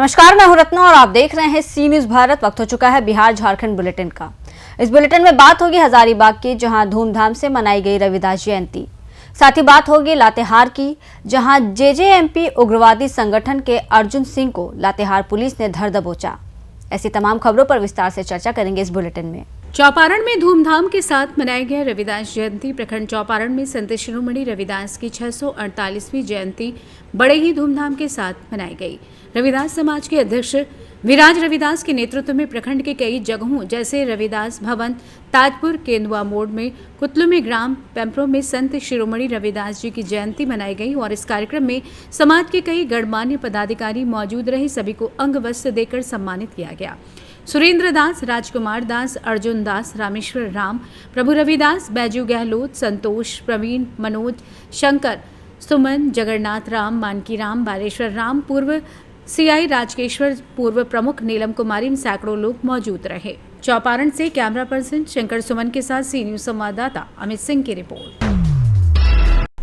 नमस्कार, मैं हूं रत्ना और आप देख रहे हैं सी न्यूज भारत। वक्त हो चुका है बिहार झारखंड बुलेटिन का। इस बुलेटिन में बात होगी हजारीबाग की, जहां धूमधाम से मनाई गई रविदास जयंती। साथ ही बात होगी लातेहार की, जहां जेजेएमपी उग्रवादी संगठन के अर्जुन सिंह को लातेहार पुलिस ने धर दबोचा। ऐसी तमाम खबरों पर विस्तार से चर्चा करेंगे इस बुलेटिन में। चौपारण में धूमधाम के साथ मनाया गया रविदास जयंती। प्रखंड चौपारण में संत शिरोमणि रविदास की 648वीं जयंती बड़े ही धूमधाम के साथ मनाई गई। रविदास समाज के अध्यक्ष विराज रविदास के नेतृत्व में प्रखंड के कई जगहों जैसे रविदास भवन, ताजपुर, केंदुआ मोड़ में, कुतलू में, ग्राम पेम्प्रो में संत शिरोमणि रविदास जी की जयंती मनाई गई और इस कार्यक्रम में समाज के कई गणमान्य पदाधिकारी मौजूद रहे। सभी को अंग वस्त्र देकर सम्मानित किया गया। सुरेंद्र दास, राजकुमार दास, अर्जुन दास, रामेश्वर राम, प्रभु रविदास, बैजू गहलोत, संतोष, प्रवीण, मनोज, शंकर, सुमन, जगन्नाथ राम, मानकी राम, बालेश्वर राम, पूर्व सीआई राजकेश्वर, पूर्व प्रमुख नीलम कुमारी, सैकड़ों लोग मौजूद रहे। चौपारण से कैमरा पर्सन शंकर सुमन के साथ सी न्यूज संवाददाता अमित सिंह की रिपोर्ट।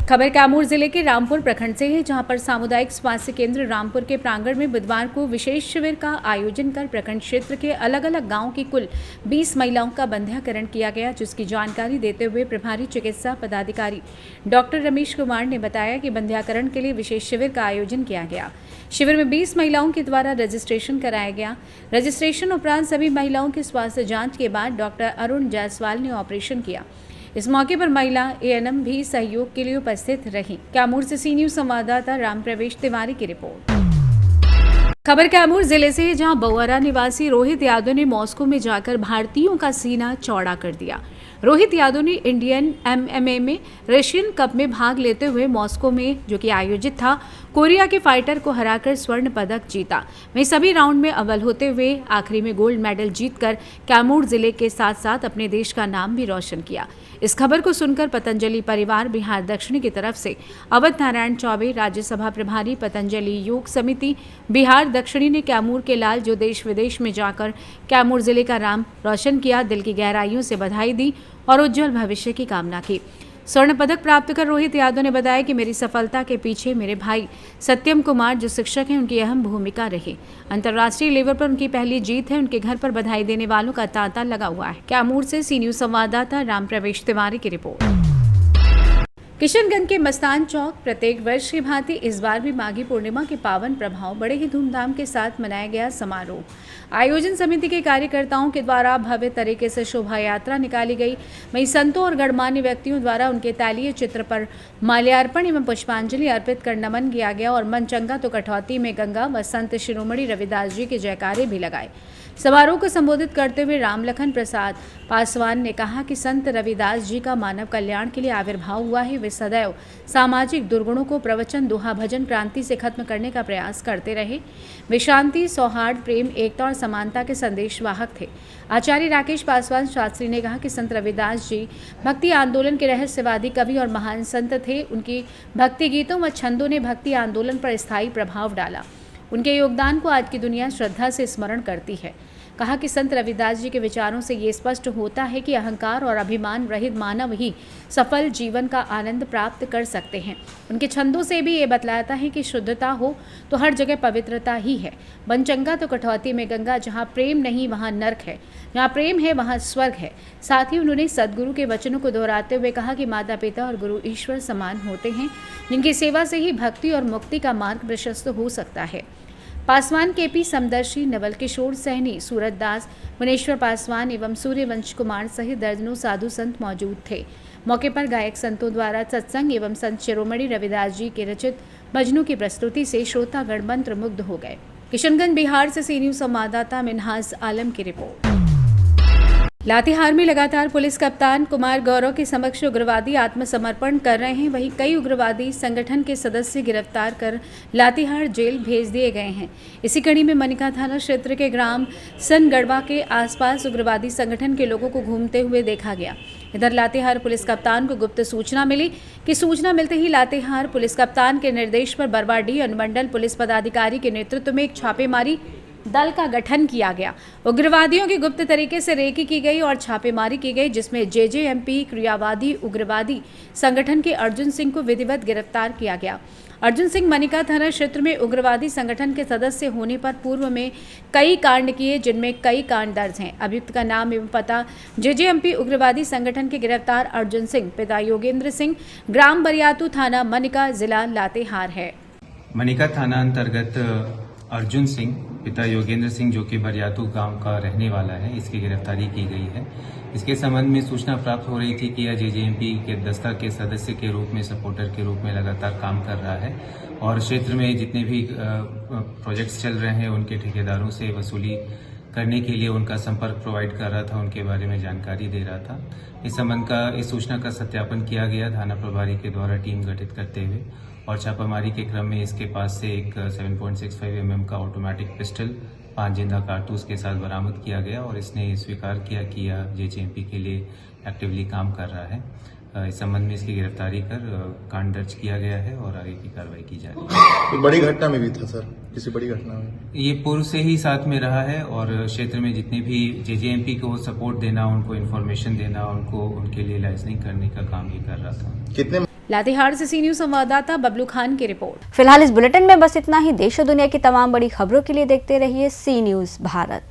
खबर कैमूर जिले के रामपुर प्रखंड से है, जहां पर सामुदायिक स्वास्थ्य केंद्र रामपुर के प्रांगण में बुधवार को विशेष शिविर का आयोजन कर प्रखंड क्षेत्र के अलग अलग गांव की कुल 20 महिलाओं का बंध्याकरण किया गया, जिसकी जानकारी देते हुए प्रभारी चिकित्सा पदाधिकारी डॉक्टर रमेश कुमार ने बताया कि बंध्याकरण के लिए विशेष शिविर का आयोजन किया गया। शिविर में 20 महिलाओं के द्वारा रजिस्ट्रेशन कराया गया। रजिस्ट्रेशन उपरांत सभी महिलाओं की स्वास्थ्य जाँच के बाद डॉक्टर अरुण जायसवाल ने ऑपरेशन किया। इस मौके पर महिला एएनएम भी सहयोग के लिए उपस्थित रही। कैमूर से सी न्यूज संवाददाता राम प्रवेश तिवारी की रिपोर्ट। खबर कैमूर जिले से है, जहां बउआरा निवासी रोहित यादव ने मॉस्को में जाकर भारतीयों का सीना चौड़ा कर दिया। रोहित यादव ने इंडियन एमएमए में रशियन कप में भाग लेते हुए मॉस्को में, जो कि आयोजित था, कोरिया के फाइटर को हराकर स्वर्ण पदक जीता। वहीं सभी राउंड में अव्वल होते हुए आखिरी में गोल्ड मेडल जीतकर कैमूर जिले के साथ साथ अपने देश का नाम भी रोशन किया। इस खबर को सुनकर पतंजलि परिवार बिहार दक्षिणी की तरफ से अवध नारायण चौबे, राज्यसभा प्रभारी पतंजलि योग समिति बिहार दक्षिणी ने कैमूर के लाल, जो देश विदेश में जाकर कैमूर जिले का नाम रोशन किया, दिल की गहराइयों से बधाई दी और उज्जवल भविष्य की कामना की। स्वर्ण पदक प्राप्त कर रोहित यादव ने बताया कि मेरी सफलता के पीछे मेरे भाई सत्यम कुमार, जो शिक्षक हैं, उनकी अहम भूमिका रही। अंतर्राष्ट्रीय लेवल पर उनकी पहली जीत है। उनके घर पर बधाई देने वालों का तांता लगा हुआ है। कैमूर से सी न्यूज संवाददाता राम प्रवेश तिवारी की रिपोर्ट। किशनगंज के मस्तान चौक प्रत्येक वर्ष की भांति इस बार भी माघी पूर्णिमा के पावन प्रभाव बड़े ही धूमधाम के साथ मनाया गया समारोह। आयोजन समिति के कार्यकर्ताओं के द्वारा भव्य तरीके से शोभा यात्रा निकाली गई। वहीं संतों और गणमान्य व्यक्तियों द्वारा उनके तैलीय चित्र पर माल्यार्पण एवं पुष्पांजलि अर्पित कर नमन किया गया और मन चंगा तो कटौती में गंगा व संत शिरोमणि रविदास जी के जयकारे भी लगाए। समारोह को संबोधित करते हुए रामलखन प्रसाद पासवान ने कहा कि संत रविदास जी का मानव कल्याण के लिए आविर्भाव हुआ है। वे सदैव सामाजिक दुर्गुणों को प्रवचन, दोहा, भजन, क्रांति से खत्म करने का प्रयास करते रहे। वे शांति, सौहार्द, प्रेम, एकता और समानता के संदेश वाहक थे। आचार्य राकेश पासवान शास्त्री ने कहा कि संत रविदास जी भक्ति आंदोलन के रहस्यवादी कवि और महान संत थे। उनकी भक्ति गीतों व छंदों ने भक्ति आंदोलन पर स्थायी प्रभाव डाला। उनके योगदान को आज की दुनिया श्रद्धा से स्मरण करती है। कहा कि संत रविदास जी के विचारों से ये स्पष्ट होता है कि अहंकार और अभिमान रहित मानव ही सफल जीवन का आनंद प्राप्त कर सकते हैं। उनके छंदों से भी ये बतलाता है कि शुद्धता हो तो हर जगह पवित्रता ही है। मन चंगा तो कटौती में गंगा, जहाँ प्रेम नहीं वहाँ नर्क है, जहाँ प्रेम है वहाँ स्वर्ग है। साथ ही उन्होंने सदगुरु के वचनों को दोहराते हुए कहा कि माता पिता और गुरु ईश्वर समान होते हैं, जिनकी सेवा से ही भक्ति और मुक्ति का मार्ग प्रशस्त हो सकता है। पासवान केपी समदर्शी, नवल किशोर सैनी, सूरत दास, मुनेश्वर पासवान एवं सूर्यवंश कुमार सहित दर्जनों साधु संत मौजूद थे। मौके पर गायक संतों द्वारा सत्संग एवं संत शिरोमणि रविदास जी के रचित भजनों की प्रस्तुति से श्रोतागण मंत्र मुग्ध हो गए। किशनगंज बिहार से सी न्यूज संवाददाता मिनहाज आलम की रिपोर्ट। लातेहार में लगातार पुलिस कप्तान कुमार गौरव के समक्ष उग्रवादी आत्मसमर्पण कर रहे हैं। वहीं कई उग्रवादी संगठन के सदस्य गिरफ्तार कर लातेहार जेल भेज दिए गए हैं। इसी कड़ी में मनिका थाना क्षेत्र के ग्राम सनगढ़वा के आसपास उग्रवादी संगठन के लोगों को घूमते हुए देखा गया। इधर लातेहार पुलिस कप्तान को गुप्त सूचना मिली कि सूचना मिलते ही लातेहार पुलिस कप्तान के निर्देश पर बरवाडीह अनुमंडल पुलिस पदाधिकारी के नेतृत्व में एक छापेमारी दल का गठन किया गया। उग्रवादियों की गुप्त तरीके से रेकी की गई और छापेमारी की गई, जिसमें जेजेएमपी क्रियावादी उग्रवादी संगठन के अर्जुन सिंह को विधिवत गिरफ्तार किया गया। अर्जुन सिंह मनिका थाना क्षेत्र में उग्रवादी संगठन के सदस्य होने पर पूर्व में कई कांड किए, जिनमें कई कांड दर्ज हैं। अभियुक्त का नाम एवं पता जेजेएमपी उग्रवादी संगठन के गिरफ्तार अर्जुन सिंह, पिता योगेंद्र सिंह, ग्राम बरियातू, थाना मनिका, जिला लातेहार है। मनिका थाना अंतर्गत अर्जुन सिंह, पिता योगेंद्र सिंह, जो कि बरियातू गांव का रहने वाला है, इसकी गिरफ्तारी की गई है। इसके संबंध में सूचना प्राप्त हो रही थी कि यह जेजेएमपी के दस्ता के सदस्य के रूप में, सपोर्टर के रूप में लगातार काम कर रहा है और क्षेत्र में जितने भी प्रोजेक्ट्स चल रहे हैं उनके ठेकेदारों से वसूली करने के लिए उनका संपर्क प्रोवाइड कर रहा था, उनके बारे में जानकारी दे रहा था। इस सूचना का सत्यापन किया गया थाना प्रभारी के द्वारा टीम गठित करते हुए, और छापामारी के क्रम में इसके पास से एक 7.65 mm का ऑटोमेटिक पिस्टल, 5 जिंदा कारतूस के साथ बरामद किया गया और इसने स्वीकार किया कि यह जेजेएमपी के लिए एक्टिवली काम कर रहा है। इस संबंध में इसकी गिरफ्तारी कर कांड दर्ज किया गया है और आगे की कार्रवाई की जा रही है। तो बड़ी घटना में भी था सर, किसी बड़ी घटना में? ये पूर्व से ही साथ में रहा है और क्षेत्र में जितने भी जेजेएमपी को सपोर्ट देना, उनको इन्फॉर्मेशन देना, उनको उनके लिए लाइसेंसिंग करने का काम ही कर रहा था। कितने लातेहार से सी न्यूज संवाददाता बबलू खान की रिपोर्ट। फिलहाल इस बुलेटिन में बस इतना ही। देश और दुनिया की तमाम बड़ी खबरों के लिए देखते रहिए सी न्यूज भारत।